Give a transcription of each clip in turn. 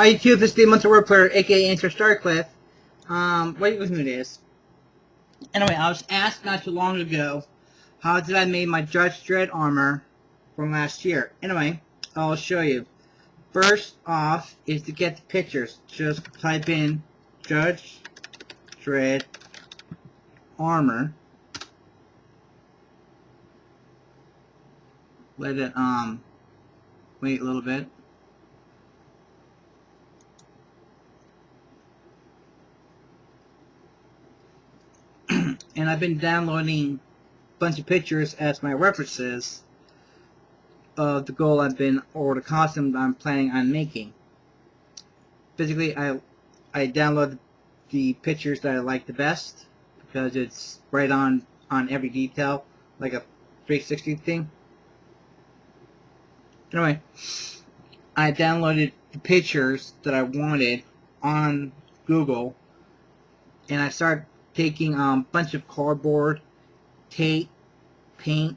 Hi YouTube, this is the Monster Word Player, aka Enter Starcliff. Wait with who it is. Anyway, I was asked not too long ago, how did I make my Judge Dredd armor from last year? Anyway, I'll show you. First off is to get the pictures. Just type in Judge Dredd armor. Let it, wait a little bit. And I've been downloading a bunch of pictures as my references of the goal or the costume I'm planning on making. Basically, I download the pictures that I like the best because it's right on every detail, like a 360 thing. Anyway, I downloaded the pictures that I wanted on Google, and I started taking a bunch of cardboard, tape, paint.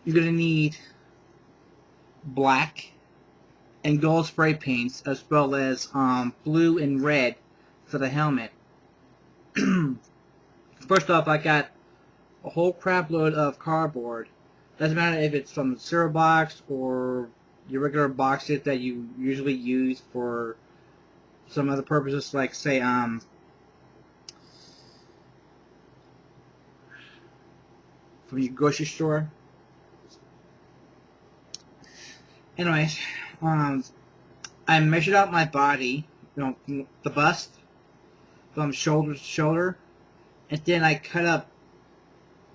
You're going to need black and gold spray paints, as well as blue and red for the helmet. First off, I got a whole crap load of cardboard. Doesn't matter if it's from the cereal box or your regular boxes that you usually use for some other purposes, like say from your grocery store. Anyways, I measured out my body, the bust, from shoulder to shoulder, and then I cut up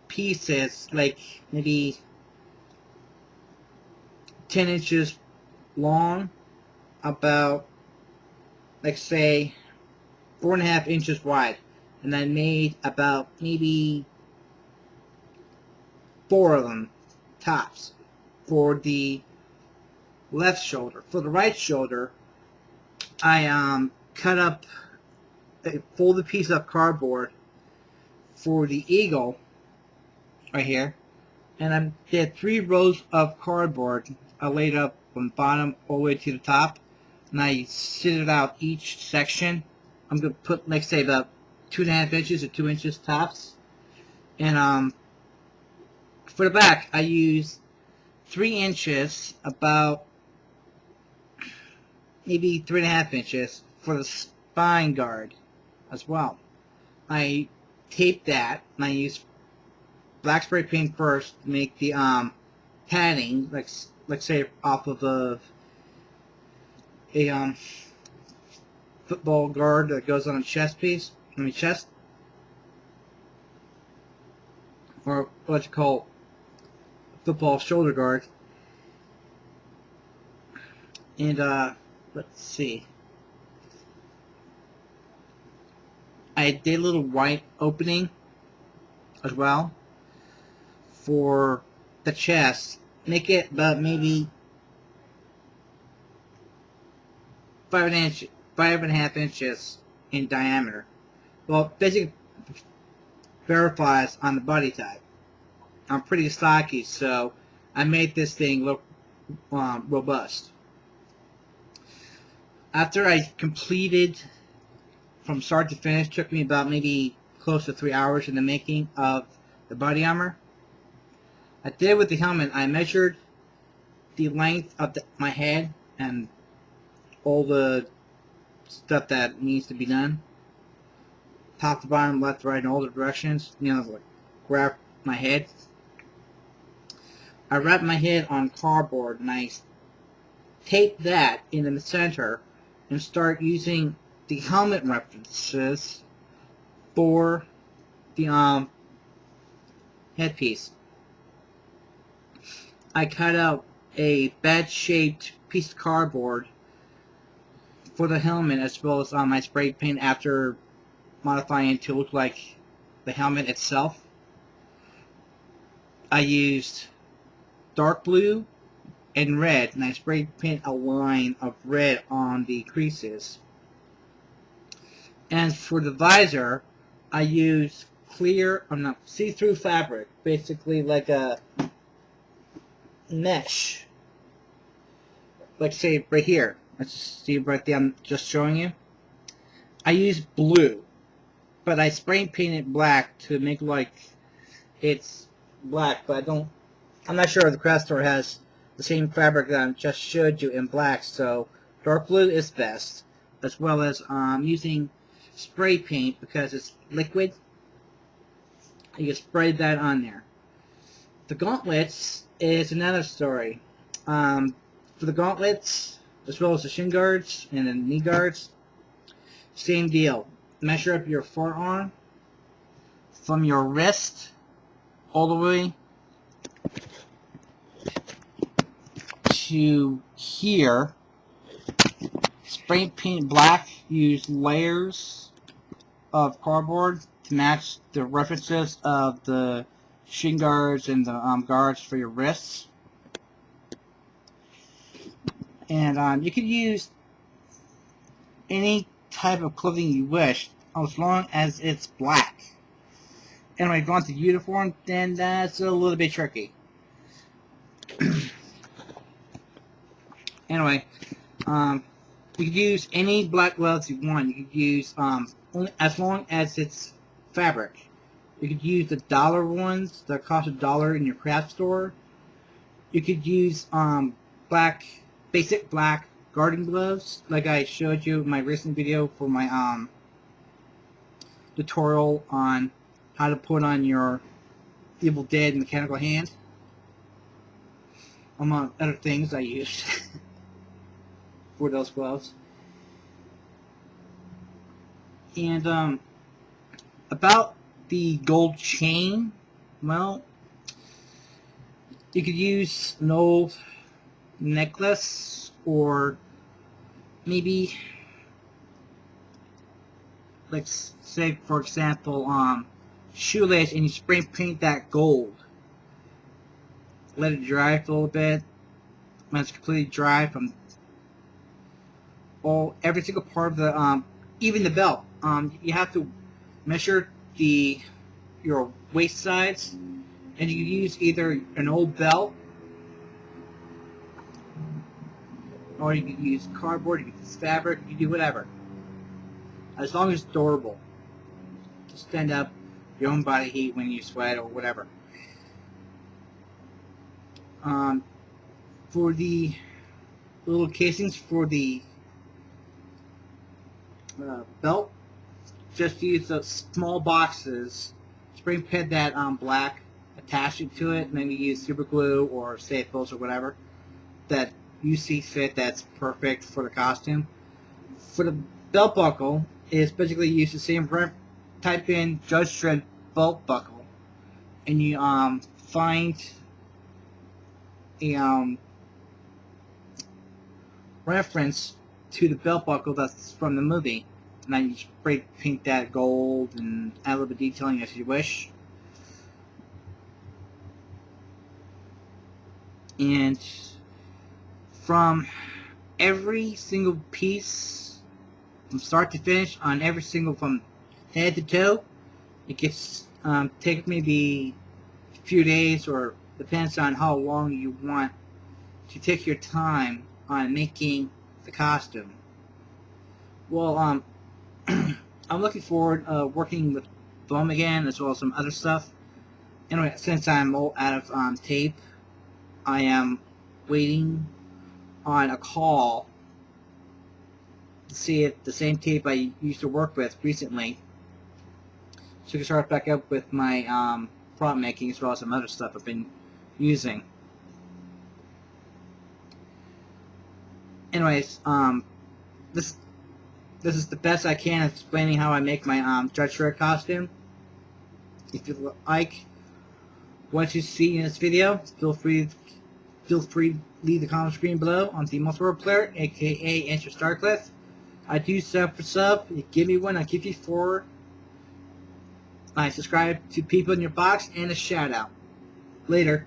pieces, like maybe 10 inches long, about, like say, 4.5 inches wide, and I made about maybe 4 of them tops for the left shoulder. For the right shoulder, I cut up a folded piece of cardboard for the eagle right here, and I did 3 rows of cardboard. I laid up from the bottom all the way to the top, and I sitted out each section. I'm gonna put, like say, about 2.5 inches or 2 inches tops, and for the back, I used 3 inches, about maybe 3.5 inches for the spine guard as well. I taped that, and I used black spray paint first to make the padding, like say off of a football guard that goes on a chest piece, chest, or what you call football shoulder guard. And let's see, I did a little white opening as well for the chest. Make it about maybe 5.5 inches in diameter. Well, basically verifies on the body type. I'm pretty stocky, so I made this thing look robust. After I completed from start to finish, took me about maybe close to 3 hours in the making of the body armor. I did with the helmet, I measured the length of my head and all the stuff that needs to be done, top to bottom, left, right, in all the directions. Like grab my head. I wrapped my head on cardboard, and I taped that in the center and start using the helmet references for the headpiece. I cut out a bad-shaped piece of cardboard for the helmet, as well as on my spray paint after modifying it to look like the helmet itself. I used dark blue and red, and I spray paint a line of red on the creases. And for the visor, I used clear, see-through fabric, basically like a mesh, like say right here. Let's see right there. I'm just showing you. I use blue, but I spray paint it black to make like it's black. But I'm not sure if the craft store has the same fabric that I just showed you in black. So dark blue is best, as well as using spray paint because it's liquid. You can spray that on there. The gauntlets is another story. For the gauntlets, as well as the shin guards and the knee guards, same deal. Measure up your forearm from your wrist all the way to here. Spray paint black. Use layers of cardboard to match the references of the shin guards and the guards for your wrists. And you can use any type of clothing you wish, as long as it's black. And when you go into uniform, then that's a little bit tricky. Anyway, you could use any black gloves you want. You could use only as long as it's fabric. You could use the dollar ones that cost $1 in your craft store. You could use basic black garden gloves, like I showed you in my recent video for my tutorial on how to put on your Evil Dead mechanical hand, among other things I used for those gloves. And about the gold chain, well, you could use an old necklace, or maybe, like, say for example, shoelace, and you spray paint that gold. Let it dry for a little bit. When it's completely dry from every single part of the even the belt, you have to measure your waist size, and you use either an old belt, or you can use cardboard, you can use fabric, you can do whatever, as long as it's durable, to stand up your own body heat when you sweat or whatever. For the little casings for the belt, just use the small boxes, spray paint that black, attach it to it, maybe use super glue or staples or whatever that you see fit that's perfect for the costume. For the belt buckle, is basically use the same type in dredd belt buckle, and you find a reference to the belt buckle that's from the movie, and then you spray paint that gold and add a little bit of detailing as you wish. And from every single piece, from start to finish, on every single, from head to toe, it gets take maybe a few days, or depends on how long you want to take your time on making the costume. Well, I'm looking forward working with foam again, as well as some other stuff. Anyway, since I'm all out of tape, I am waiting on a call to see if the same tape I used to work with recently, so I can start back up with my prop making, as well as some other stuff I've been using. Anyways, this is the best I can explaining how I make my dredd costume. If you like what you see in this video, feel free to leave the comment screen below on the multiplayer player, aka Enter Starcliff. I do sub for sub. You give me one, I give you 4. I subscribe to people in your box, and a shout out. Later.